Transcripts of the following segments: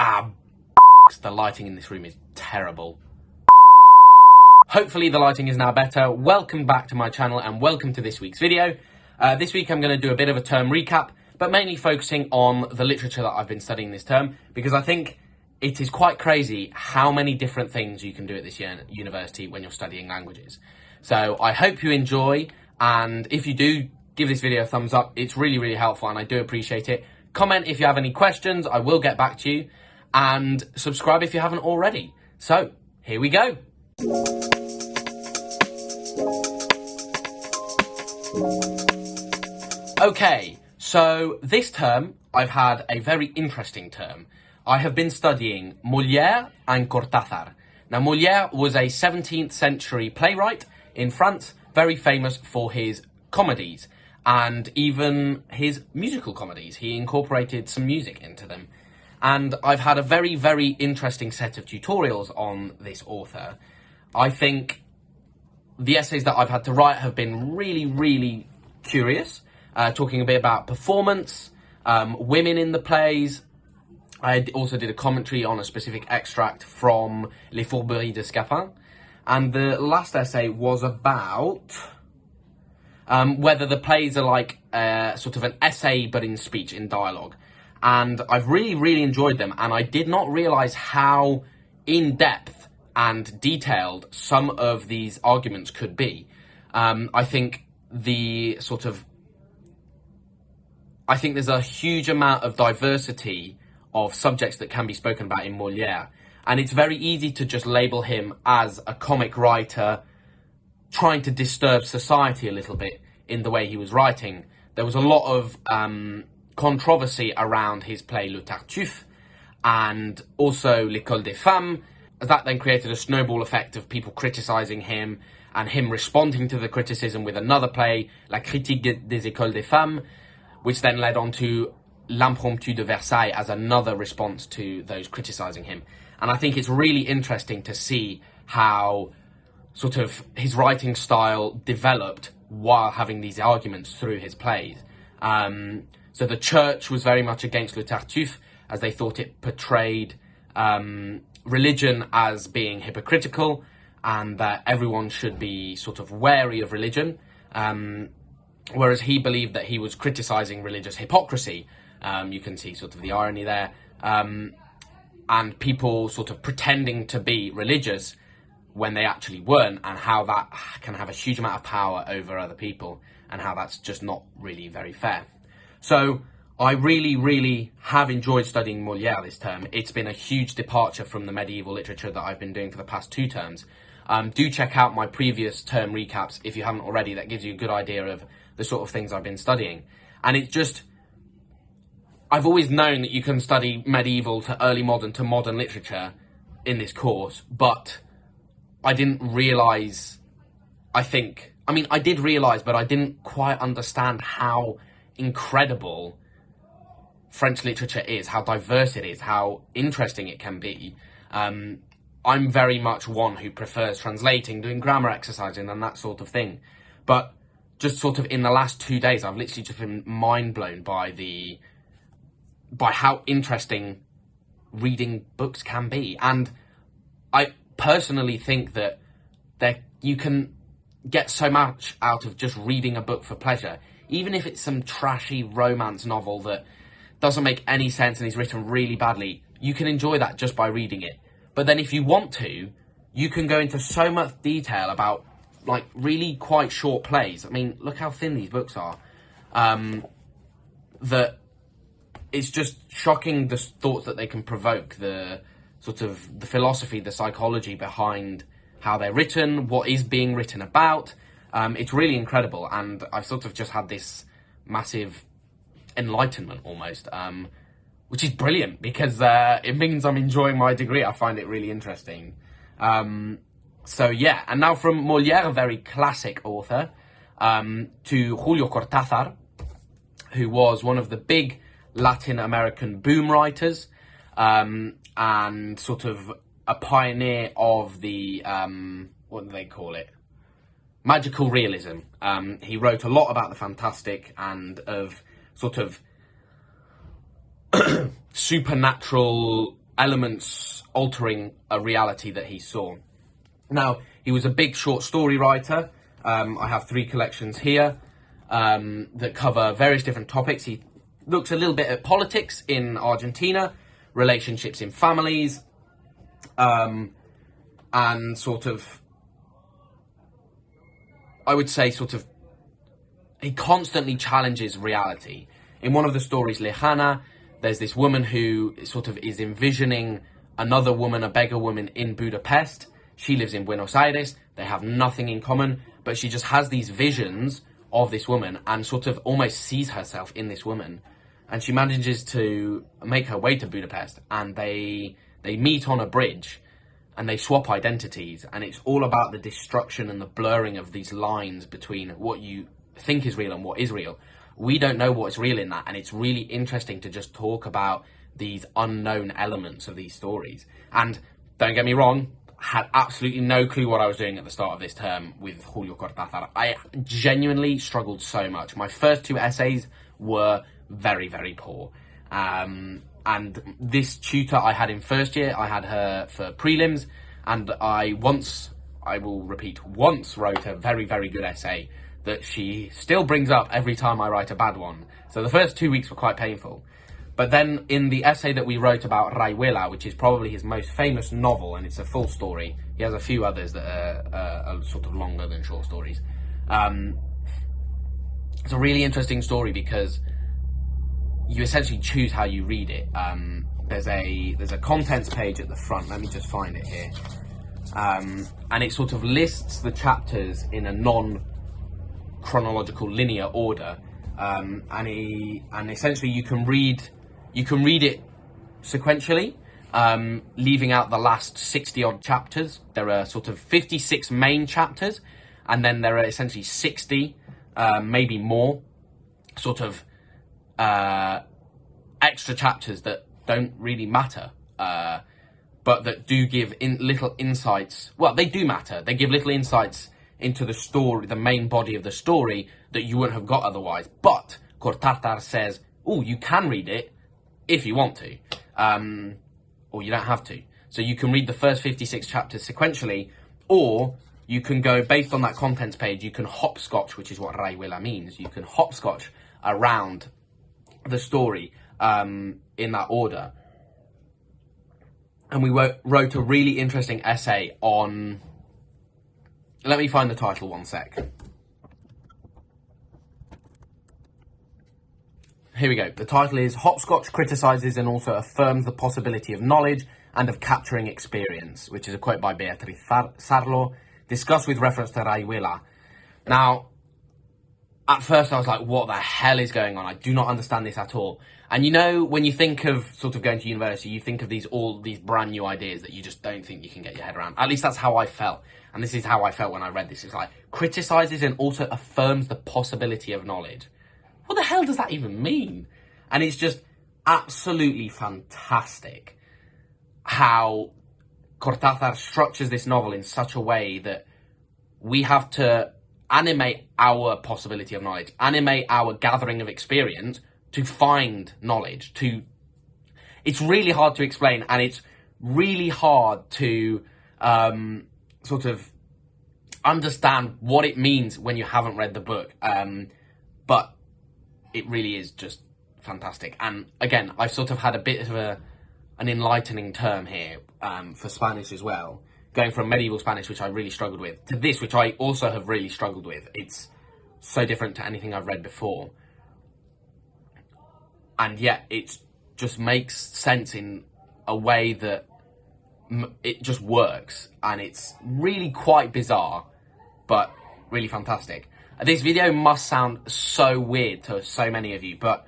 The lighting in this room is terrible. Hopefully the lighting is now better. Welcome back to my channel and welcome to this week's video. This week I'm going to do a bit of a term recap, but mainly focusing on the literature that I've been studying this term, because I think it is quite crazy how many different things you can do at this university when you're studying languages. So I hope you enjoy, and if you do, give this video a thumbs up. It's really, really helpful and I do appreciate it. Comment if you have any questions, I will get back to you, and subscribe if you haven't already. So, here we go. Okay, so this term, I've had a very interesting term. I have been studying Molière and Cortázar. Now, Molière was a 17th century playwright in France, very famous for his comedies and even his musical comedies. He incorporated some music into them. And I've had a very, very interesting set of tutorials on this author. I think the essays that I've had to write have been really, really curious, talking a bit about performance, women in the plays. I also did a commentary on a specific extract from Les Fourberies de Scapin. And the last essay was about whether the plays are like sort of an essay but in speech, in dialogue. And I've really, really enjoyed them, and I did not realise how in-depth and detailed some of these arguments could be. I think there's a huge amount of diversity of subjects that can be spoken about in Molière, and it's very easy to just label him as a comic writer trying to disturb society a little bit in the way he was writing. There was a lot of controversy around his play Le Tartuffe and also L'École des Femmes. That then created a snowball effect of people criticising him and him responding to the criticism with another play, La Critique des Écoles des Femmes, which then led on to L'Impromptu de Versailles as another response to those criticising him. And I think it's really interesting to see how sort of his writing style developed while having these arguments through his plays. So the church was very much against Le Tartuffe, as they thought it portrayed religion as being hypocritical and that everyone should be sort of wary of religion, whereas he believed that he was criticising religious hypocrisy. You can see sort of the irony there, and people sort of pretending to be religious when they actually weren't, and how that can have a huge amount of power over other people, and how that's just not really very fair. So I really, really have enjoyed studying Molière this term. It's been a huge departure from the medieval literature that I've been doing for the past 2 terms. Do check out my previous term recaps if you haven't already. That gives you a good idea of the sort of things I've been studying. And it's just, I've always known that you can study medieval to early modern to modern literature in this course, but I didn't realise, I did realise, but I didn't quite understand how incredible French literature is, how diverse it is, how interesting it can be. I'm very much one who prefers translating, doing grammar exercising and that sort of thing. But just sort of in the last 2 days, I've literally just been mind blown by how interesting reading books can be. And I personally think that you can get so much out of just reading a book for pleasure. Even if it's some trashy romance novel that doesn't make any sense and is written really badly, you can enjoy that just by reading it. But then if you want to, you can go into so much detail about, like, really quite short plays. I mean, look how thin these books are. That it's just shocking, the thoughts that they can provoke, the sort of the philosophy, the psychology behind how they're written, what is being written about. It's really incredible, and I've sort of just had this massive enlightenment almost, which is brilliant because it means I'm enjoying my degree. I find it really interesting. So yeah, and now from Molière, a very classic author, to Julio Cortázar, who was one of the big Latin American boom writers, and sort of a pioneer of the, what do they call it? Magical realism. He wrote a lot about the fantastic and of sort of supernatural elements altering a reality that he saw. Now, he was a big short story writer. I have 3 collections here that cover various different topics. He looks a little bit at politics in Argentina, relationships in families, and sort of, I would say, sort of, he constantly challenges reality. In one of the stories, Lejana, there's this woman who sort of is envisioning another woman, a beggar woman in Budapest. She lives in Buenos Aires. They have nothing in common, but she just has these visions of this woman and sort of almost sees herself in this woman. And she manages to make her way to Budapest, and they meet on a bridge and they swap identities. And it's all about the destruction and the blurring of these lines between what you think is real and what is real. We don't know what's real in that, and it's really interesting to just talk about these unknown elements of these stories. And don't get me wrong, had absolutely no clue what I was doing at the start of this term with Julio Cortázar. I genuinely struggled so much. My first 2 essays were very, very poor. And this tutor I had in first year, I had her for prelims, and I will repeat, once wrote a very, very good essay that she still brings up every time I write a bad one. So the first 2 weeks were quite painful. But then in the essay that we wrote about Rayuela, which is probably his most famous novel, and it's a full story. He has a few others that are sort of longer than short stories. It's a really interesting story because you essentially choose how you read it. There's a contents page at the front. Let me just find it here. And it sort of lists the chapters in a non-chronological linear order. And essentially you can read it sequentially, leaving out the last 60 odd chapters. There are sort of 56 main chapters, and then there are essentially 60, maybe more, sort of extra chapters that don't really matter, but that do give little insights. Well, they do matter. They give little insights into the story, the main body of the story, that you wouldn't have got otherwise. But Cortázar says, oh, you can read it if you want to, or you don't have to. So you can read the first 56 chapters sequentially, or you can go, based on that contents page, you can hopscotch, which is what Rayuela means. You can hopscotch around the story in that order. And we wrote a really interesting essay on... Let me find the title 1 sec. Here we go. The title is Hopscotch Criticises and Also Affirms the Possibility of Knowledge and of Capturing Experience, which is a quote by Beatriz Sarlo, discussed with reference to Rayuela. Now, at first I was like, what the hell is going on? I do not understand this at all. And you know, when you think of sort of going to university, you think of all these brand new ideas that you just don't think you can get your head around. At least that's how I felt. And this is how I felt when I read this. It's like, criticises and also affirms the possibility of knowledge. What the hell does that even mean? And it's just absolutely fantastic how Cortázar structures this novel in such a way that we have to animate our possibility of knowledge, animate our gathering of experience to find knowledge. It's really hard to explain, and it's really hard to sort of understand what it means when you haven't read the book. But it really is just fantastic. And again, I've sort of had a bit of an enlightening term here for Spanish as well. Going from medieval Spanish, which I really struggled with, to this, which I also have really struggled with. It's so different to anything I've read before. And yet it just makes sense in a way that it just works. And it's really quite bizarre, but really fantastic. This video must sound so weird to so many of you, but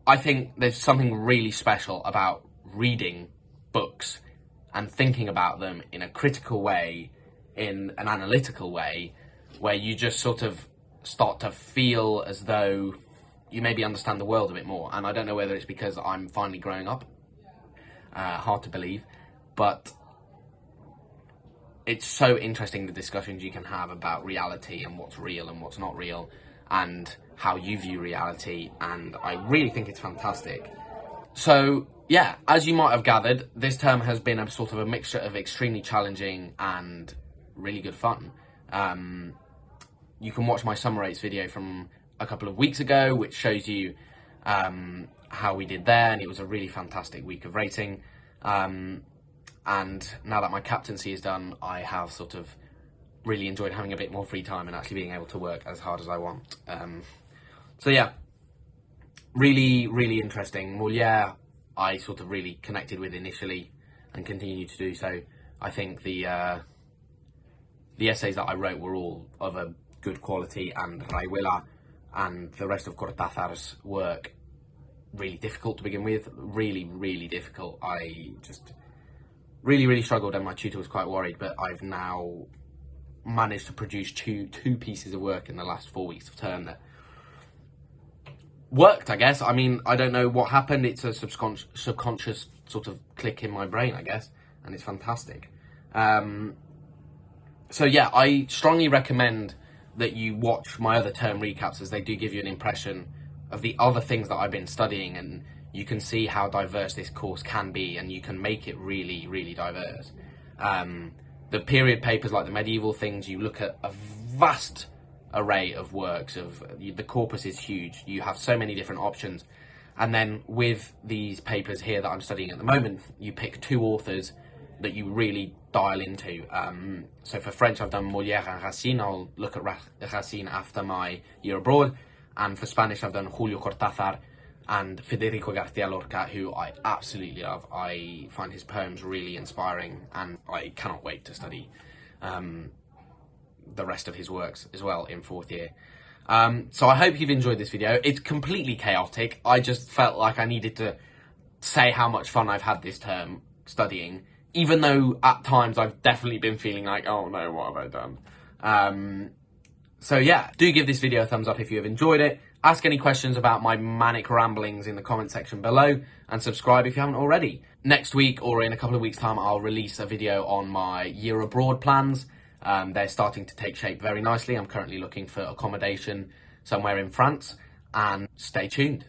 I think there's something really special about reading books and thinking about them in a critical way, in an analytical way, where you just sort of start to feel as though you maybe understand the world a bit more. And I don't know whether it's because I'm finally growing up. Hard to believe. But it's so interesting, the discussions you can have about reality and what's real and what's not real, and how you view reality. And I really think it's fantastic. So yeah, as you might have gathered, this term has been a sort of a mixture of extremely challenging and really good fun. You can watch my summer rates video from a couple of weeks ago, which shows you how we did there, and it was a really fantastic week of rating. And now that my captaincy is done, I have sort of really enjoyed having a bit more free time and actually being able to work as hard as I want. So yeah, really, really interesting. Molière, I sort of really connected with initially and continue to do so. I think the essays that I wrote were all of a good quality, and Leyla and the rest of Cortázar's work really difficult to begin with. Really, really difficult. I just really, really struggled, and my tutor was quite worried, but I've now managed to produce two pieces of work in the last 4 weeks of term that worked, I guess. I mean, I don't know what happened. It's a subconscious sort of click in my brain, I guess, and it's fantastic. So yeah, I strongly recommend that you watch my other term recaps, as they do give you an impression of the other things that I've been studying, and you can see how diverse this course can be, and you can make it really, really diverse. The period papers, like the medieval things, you look at a vast array of works. The corpus is huge. You have so many different options. And then with these papers here that I'm studying at the moment, you pick 2 authors that you really dial into. So for French, I've done Molière and Racine. I'll look at Racine after my year abroad. And for Spanish, I've done Julio Cortázar and Federico García Lorca, who I absolutely love. I find his poems really inspiring, and I cannot wait to study the rest of his works as well in 4th year. So I hope you've enjoyed this video. It's completely chaotic. I just felt like I needed to say how much fun I've had this term studying, even though at times I've definitely been feeling like, oh no, what have I done? So yeah, do give this video a thumbs up if you have enjoyed it. Ask any questions about my manic ramblings in the comment section below, and subscribe if you haven't already. Next week, or in a couple of weeks' time, I'll release a video on my year abroad plans. They're starting to take shape very nicely. I'm currently looking for accommodation somewhere in France, and stay tuned.